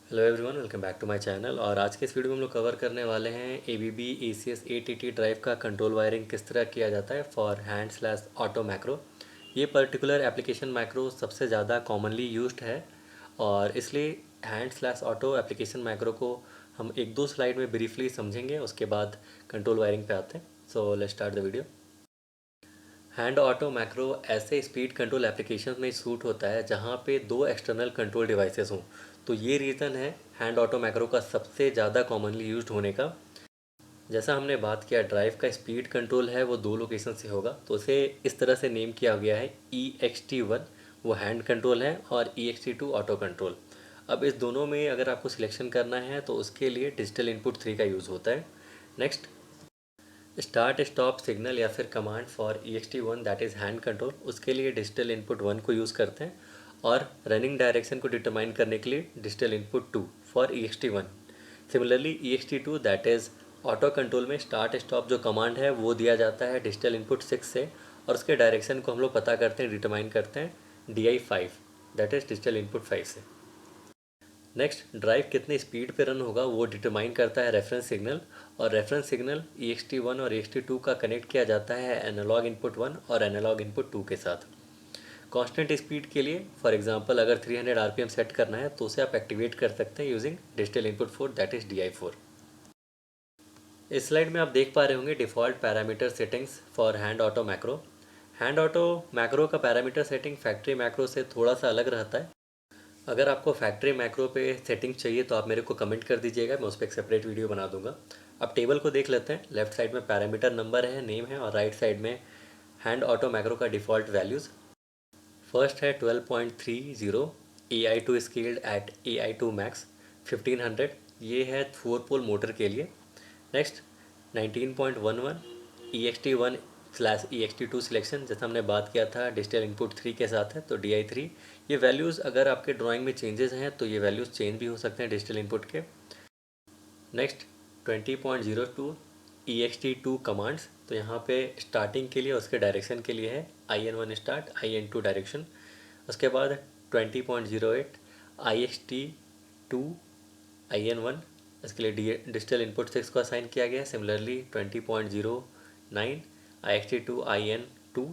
Hello everyone, welcome back to my channel. और आज के इस वीडियो में हम लोग कवर करने वाले हैं ABB ACS 880 ड्राइव का कंट्रोल वायरिंग किस तरह किया जाता है for hand slash auto macro. ये पर्टिकुलर एप्लीकेशन मैक्रो सबसे ज़्यादा कॉमनली यूज्ड है और इसलिए hand slash auto application macro को हम एक दो स्लाइड में ब्रीफली समझेंगे, उसके बाद कंट्रोल वायरिंग पे आते हैं। So let's start the video. Hand auto macro ऐसे स्पीड कंट्रोल एप्लीकेशन में सूट होता है जहाँ पे दो एक्सटर्नल कंट्रोल डिवाइसेस हों। तो ये रीज़न है हैंड ऑटो मैक्रो का सबसे ज़्यादा कॉमनली यूज्ड होने का। जैसा हमने बात किया, ड्राइव का स्पीड कंट्रोल है वो दो लोकेशन से होगा, तो उसे इस तरह से नेम किया गया है EXT1 वो हैंड कंट्रोल है और EXT2 ऑटो कंट्रोल। अब इस दोनों में अगर आपको सिलेक्शन करना है तो उसके लिए डिजिटल इनपुट 3 का यूज़ होता है। नेक्स्ट, स्टार्ट स्टॉप सिग्नल या फिर command for EXT1 that is hand control, उसके लिए डिजिटल इनपुट 1 को यूज़ करते हैं। और रनिंग डायरेक्शन को डिटरमाइन करने के लिए digital input 2 for EXT1। Similarly EXT2 that is auto control में स्टार्ट स्टॉप जो कमांड है वो दिया जाता है डिजिटल इनपुट 6 से, और उसके डायरेक्शन को हम लोग पता करते हैं, डिटरमाइन करते हैं DI5 that is digital input 5 से। नेक्स्ट, ड्राइव कितने स्पीड पे रन होगा वो डिटरमाइन करता है रेफरेंस सिग्नल, और रेफरेंस सिग्नल EXT1 और EXT2 का कनेक्ट किया जाता है एनालॉग इनपुट 1 और एनालॉग इनपुट 2 के साथ। कांस्टेंट स्पीड के लिए फॉर एग्जांपल अगर 300 RPM सेट करना है तो उसे आप एक्टिवेट कर सकते हैं using digital input 4 that is DI4। इस स्लाइड में आप देख पा रहे होंगे default parameter settings for hand auto macro. Hand auto macro का पैरामीटर सेटिंग फैक्ट्री मैक्रो से थोड़ा सा अलग रहता है। अगर आपको फैक्ट्री मैक्रो पे सेटिंग चाहिए तो आप मेरे को कमेंट कर दीजिएगा, मैं उस पर एक सेपरेट वीडियो बना दूंगा। अब टेबल को देख लेते हैं। लेफ्ट साइड में पैरामीटर नंबर है, नेम है, और राइट साइड में हैंड ऑटो मैक्रो का डिफ़ॉल्ट वैल्यूज़। फर्स्ट है 12.30 AI2 scaled eight AI2 max 1500, ये है 4 पोल मोटर के लिए। Next, 19.11 EXT1 slash EXT2 selection, जैसा हमने बात किया था डिजिटल इनपुट 3 के साथ है तो DI3। ये वैल्यूज़ अगर आपके ड्राइंग में चेंजेस हैं तो ये वैल्यूज़ चेंज भी हो सकते हैं डिजिटल इनपुट के। नेक्स्ट, 20.02 EXT2 कमांड्स, तो यहाँ पे स्टार्टिंग के लिए उसके डायरेक्शन के लिए है IN1 स्टार्ट IN2 डायरेक्शन। उसके बाद 20.08 IXT2 IN1, इसके लिए डिजिटल इनपुट 6 को असाइन किया गया है। Similarly 20.09 IXT2 IN2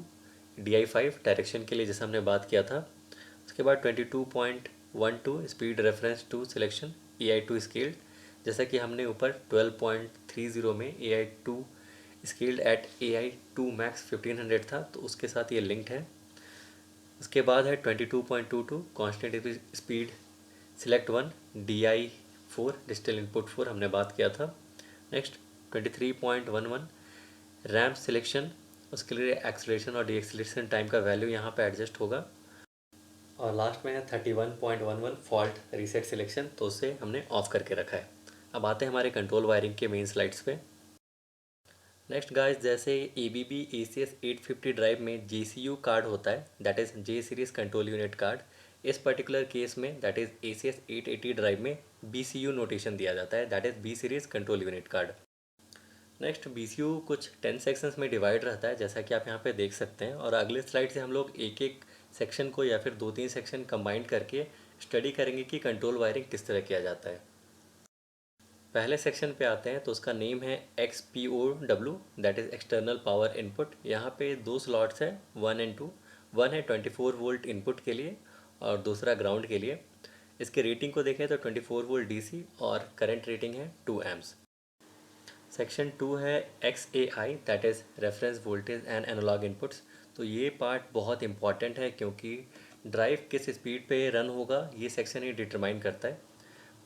DI5 direction के लिए, जैसा हमने बात किया था। उसके बाद 22.12 speed reference to selection AI2 scaled, जैसा कि हमने ऊपर 12.30 में AI2 scaled eight AI2 max 1500 था तो उसके साथ ये लिंक्ड है। उसके बाद है 22.22 constant speed select 1 DI4 digital input 4, हमने बात किया था। नेक्स्ट, 23.11 रैम्प सिलेक्शन, उसके लिए एक्सलेशन और डीएक्सलेशन टाइम का वैल्यू यहाँ पे एडजस्ट होगा। और लास्ट में है 31.11 फॉल्ट रीसेट सिलेक्शन, तो उसे हमने ऑफ करके रखा है। अब आते हैं हमारे कंट्रोल वायरिंग के मेन स्लाइड्स पे। नेक्स्ट गाइस, जैसे ABB ACS 850 ड्राइव में JCU कार्ड होता है that is J series control unit card, इस पर्टिकुलर केस में दैट इज़ ACS 880 ड्राइव में BCU नोटेशन दिया जाता है that is B series control unit card. Next, BCU कुछ 10 सेक्शंस में डिवाइड रहता है जैसा कि आप यहाँ पे देख सकते हैं, और अगले स्लाइड से हम लोग एक एक सेक्शन को या फिर दो तीन सेक्शन कंबाइन करके स्टडी करेंगे कि कंट्रोल वायरिंग किस तरह किया जाता है। पहले सेक्शन पे आते हैं तो उसका नेम है XPOW that is external power input. यहाँ पे दो स्लॉट्स है 1 एंड 2। 1 है 24 वोल्ट इनपुट के लिए और दूसरा ग्राउंड के लिए। इसके रेटिंग को देखें तो 24 वोल्ट DC और करंट रेटिंग है 2 एम्स। सेक्शन 2 है XAI that is reference voltage and analogue inputs. तो ये पार्ट बहुत इंपॉर्टेंट है क्योंकि ड्राइव किस स्पीड पे रन होगा ये सेक्शन ही डिटरमाइन करता है।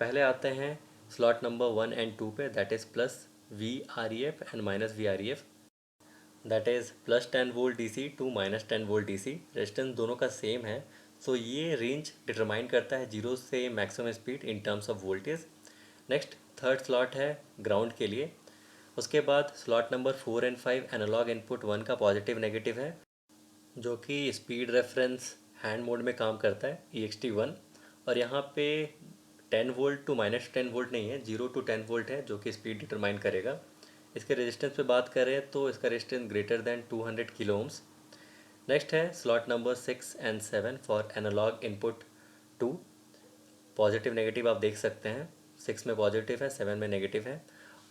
पहले आते हैं स्लॉट नंबर 1 एंड 2 पे that is plus VREF and minus VREF, that is plus 10 volt DC to minus 10 volt DC। Resistance दोनों का सेम है, सो ये रेंज डिटरमाइन करता है 0 से maximum speed in terms of voltage. Next, third slot है ground के लिए। उसके बाद slot number 4 and 5 analogue input 1 का पॉजिटिव नेगेटिव है जो कि स्पीड रेफरेंस हैंड मोड में काम करता है EXT1। और यहाँ पे 10 वोल्ट टू माइनस 10 वोल्ट नहीं है, 0 टू 10 वोल्ट है जो कि स्पीड डिटरमाइन करेगा। इसके रेजिस्टेंस पे बात करें तो इसका resistance greater than 200 kilo ohms. Next है slot number 6 and 7 for analog input 2। Positive negative आप देख सकते हैं, 6 में पॉजिटिव है, 7 में नेगेटिव है।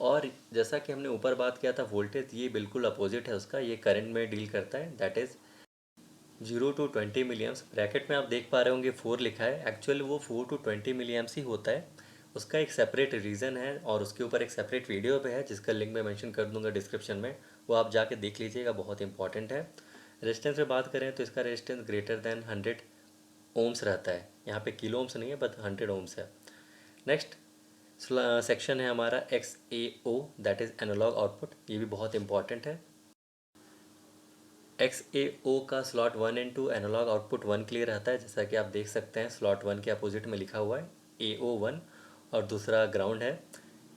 और जैसा कि हमने ऊपर बात किया था वोल्टेज, ये बिल्कुल अपोजिट है उसका, ये करंट में डील करता है, that is 0 to 20 millions. Bracket में आप देख पा रहे होंगे 4 लिखा है, एक्चुअली वो 4 to 20 मिलियम्स ही होता है। उसका एक सेपरेट रीज़न है और उसके ऊपर एक सेपरेट वीडियो पे है जिसका लिंक मैं मेंशन कर दूंगा डिस्क्रिप्शन में, वो आप जाके देख लीजिएगा, बहुत इंपॉर्टेंट है। रेजिस्टेंस पे बात करें तो इसका रेजिस्टेंस ग्रेटर देन 100 ओम्स रहता है, यहाँ पे किलो ओम्स नहीं है बट 100 ओम्स है। नेक्स्ट सेक्शन है हमारा XAO, that is analogue output, ये भी बहुत इंपॉर्टेंट है। XAO का स्लॉट 1 एंड 2 एनालॉग आउटपुट 1 के लिए रहता है, जैसा कि आप देख सकते हैं स्लॉट 1 के अपोजिट में लिखा हुआ है AO1, और दूसरा ग्राउंड है।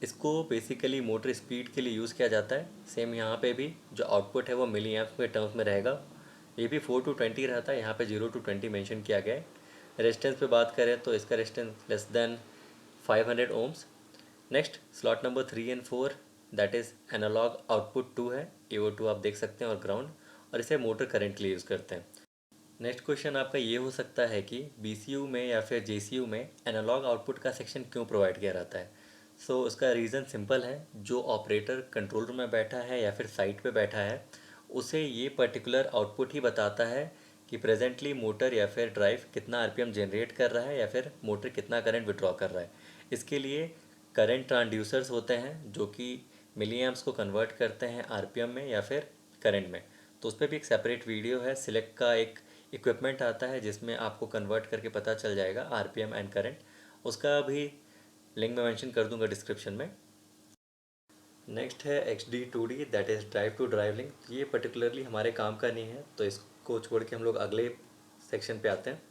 इसको बेसिकली मोटर स्पीड के लिए यूज़ किया जाता है। सेम यहाँ पे भी जो आउटपुट है वो मिली एम्प्स के टर्म्स में रहेगा, ये भी 4 to 20 रहता है, यहाँ पे 0 to 20 मेंशन किया गया है। रेजिस्टेंस पे बात करें तो इसका resistance less than 500 ohms. Next slot number 3 and 4, that is analogue output 2 है, AO2 आप देख सकते हैं, और ग्राउंड, और इसे मोटर करंट के लिए यूज़ करते हैं। नेक्स्ट क्वेश्चन आपका ये हो सकता है कि BCU में या फिर JCU में एनालॉग आउटपुट का सेक्शन क्यों प्रोवाइड किया रहता है। सो उसका रीज़न सिंपल है, जो ऑपरेटर कंट्रोल रूम में बैठा है या फिर साइट पे बैठा है, उसे ये पर्टिकुलर आउटपुट ही बताता है कि प्रेजेंटली मोटर या फिर ड्राइव कितना RPM जनरेट कर रहा है या फिर मोटर कितना करंट विड्रॉ कर रहा है। इसके लिए करंट ट्रांसड्यूसर्स होते हैं जो कि मिली एम्प्स को कन्वर्ट करते हैं RPM में या फिर करंट में। तो उस पर भी एक सेपरेट वीडियो है, सिलेक्ट का एक इक्विपमेंट आता है जिसमें आपको कन्वर्ट करके पता चल जाएगा RPM एंड करंट, उसका भी लिंक मैं मेंशन कर दूंगा डिस्क्रिप्शन में। नेक्स्ट है XD2D, that is drive to drive link. ये पर्टिकुलरली हमारे काम का नहीं है, तो इसको छोड़ के हम लोग अगले सेक्शन पे आते हैं।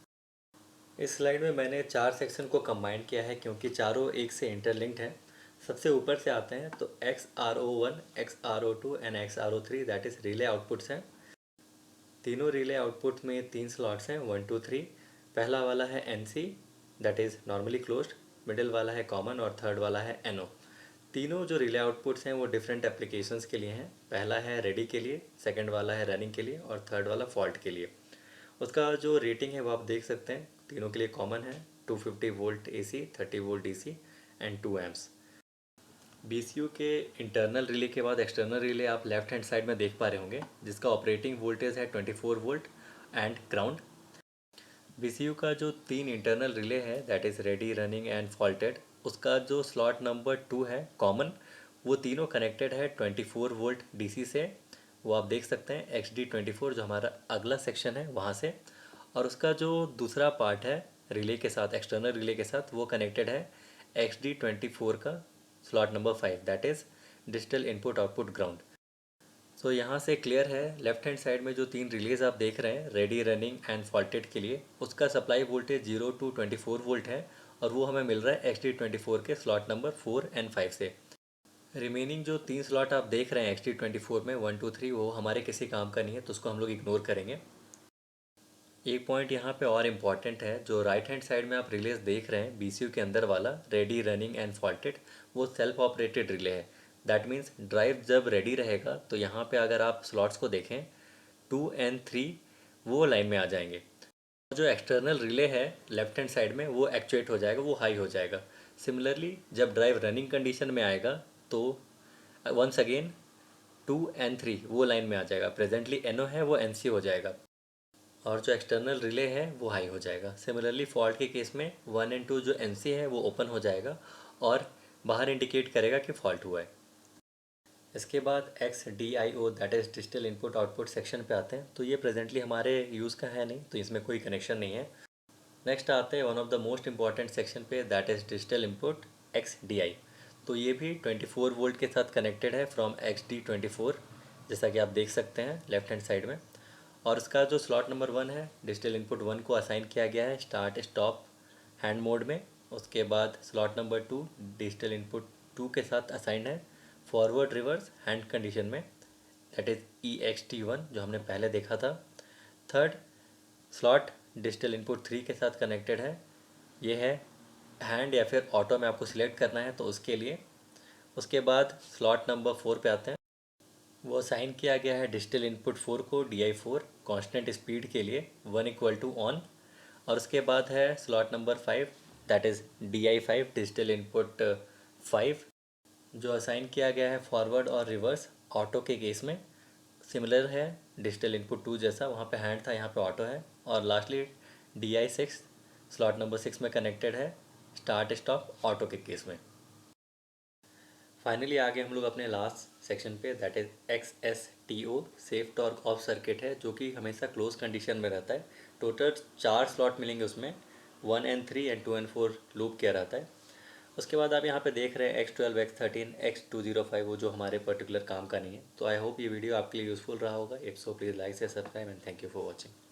इस स्लाइड में मैंने 4 सेक्शन को कंबाइन किया है क्योंकि चारों एक से इंटरलिंक्ड हैं। सबसे ऊपर से आते हैं तो XRO1, XRO2 and XRO3, that is relay outputs हैं। तीनों रिले आउटपुट में 3 स्लॉट्स हैं, 1 2 3। पहला वाला है NC, that is normally closed, middle वाला है कॉमन, और थर्ड वाला है NO। तीनों जो रिले आउटपुट्स हैं वो डिफरेंट एप्लीकेशंस के लिए हैं। पहला है रेडी के लिए, सेकंड वाला है रनिंग के लिए, और थर्ड वाला फॉल्ट के लिए। उसका जो रेटिंग है वो आप देख सकते हैं, तीनों के लिए कॉमन है, 250 volt AC, 30 volt DC and 2 amps. BCU के इंटरनल रिले के बाद एक्सटर्नल रिले आप लेफ्ट हैंड साइड में देख पा रहे होंगे, जिसका ऑपरेटिंग वोल्टेज है 24 वोल्ट एंड ग्राउंड। BCU का जो 3 इंटरनल रिले है, that is ready, running and faulted, उसका जो स्लॉट नंबर 2 है कॉमन, वो तीनों कनेक्टेड है 24 वोल्ट DC से, वो आप देख सकते हैं XD24 जो हमारा अगला सेक्शन है वहाँ से। और उसका जो दूसरा पार्ट है रिले के साथ, एक्सटर्नल रिले के साथ, वो कनेक्टेड है XD24 का slot number 5, that is digital input output ground. So यहाँ से क्लियर है, लेफ्ट हैंड साइड में जो 3 रिलेज आप देख रहे हैं रेडी, रनिंग एंड फॉल्टेड के लिए, उसका सप्लाई वोल्टेज 0 to 24 वोल्ट है, और वो हमें मिल रहा है XD24 के स्लॉट नंबर 4 एंड 5 से। रिमेनिंग जो 3 स्लॉट आप देख रहे हैं XD24 में 1 2 3, वो हमारे किसी काम का नहीं है, तो उसको हम लोग इग्नोर करेंगे। एक पॉइंट यहाँ पे और इम्पॉर्टेंट है, जो राइट हैंड साइड में आप रिलेज देख रहे हैं BCU के अंदर वाला रेडी, रनिंग एंड फॉल्टेड, वो सेल्फ ऑपरेटेड रिले है। दैट मीन्स ड्राइव जब रेडी रहेगा तो यहाँ पे अगर आप स्लॉट्स को देखें 2 एंड 3 वो लाइन में आ जाएंगे। जो एक्सटर्नल रिले है लेफ्ट हैंड साइड में वो एक्चुएट हो जाएगा, वो हाई हो जाएगा। सिमिलरली जब ड्राइव रनिंग कंडीशन में आएगा तो वंस अगेन 2 एंड 3 वो लाइन में आ जाएगा। प्रेजेंटली NO है वो NC हो जाएगा, और जो एक्सटर्नल रिले है वो हाई हो जाएगा। सिमिलरली फॉल्ट के केस में 1 एंड 2 जो NC है वो ओपन हो जाएगा और बाहर इंडिकेट करेगा कि फॉल्ट हुआ है। इसके बाद XDIO, that is digital input output section पे आते हैं। तो ये प्रेजेंटली हमारे यूज़ का है नहीं, तो इसमें कोई कनेक्शन नहीं है। नेक्स्ट आते हैं one of the most important section पे, that is digital input XDI। तो ये भी 24 वोल्ट के साथ कनेक्टेड है फ्रॉम XD24, जैसा कि आप देख सकते हैं लेफ्ट हैंड साइड में। और इसका जो स्लॉट नंबर 1 है, डिजिटल इनपुट 1 को असाइन किया गया है स्टार्ट स्टॉप हैंड मोड में। उसके बाद स्लॉट नंबर 2 डिजिटल इनपुट 2 के साथ असाइन है फॉरवर्ड रिवर्स हैंड कंडीशन में, दैट इज़ EXT1 जो हमने पहले देखा था। थर्ड स्लॉट डिजिटल इनपुट 3 के साथ कनेक्टेड है, ये है हैंड या फिर ऑटो में आपको सिलेक्ट करना है तो उसके लिए। उसके बाद स्लॉट नंबर 4 पे आते हैं, वो असाइन किया गया है डिजिटल इनपुट 4 को DI4 कांस्टेंट स्पीड के लिए 1 = ऑन। और उसके बाद है slot number 5 that is DI5 digital input 5, जो असाइन किया गया है फॉरवर्ड और रिवर्स ऑटो के केस में। सिमिलर है डिजिटल इनपुट 2 जैसा, वहाँ पे हैंड था, यहाँ पे ऑटो है। और लास्टली DI6 स्लॉट नंबर 6 में कनेक्टेड है स्टार्ट स्टॉप ऑटो के केस में। फाइनली आगे हम लोग अपने लास्ट सेक्शन पे, that is XSTO safe torque of circuit है, जो कि हमेशा क्लोज कंडीशन में रहता है। टोटल 4 स्लॉट मिलेंगे उसमें, 1 and 3 and 2 and 4 लूप किया रहता है। उसके बाद आप यहाँ पे देख रहे हैं X12, X13, X205, वो जो हमारे पर्टिकुलर काम का नहीं है। तो आई होप ये वीडियो आपके लिए यूज़फुल रहा होगा। इफ सो प्लीज़ लाइक से subscribe and thank you for watching.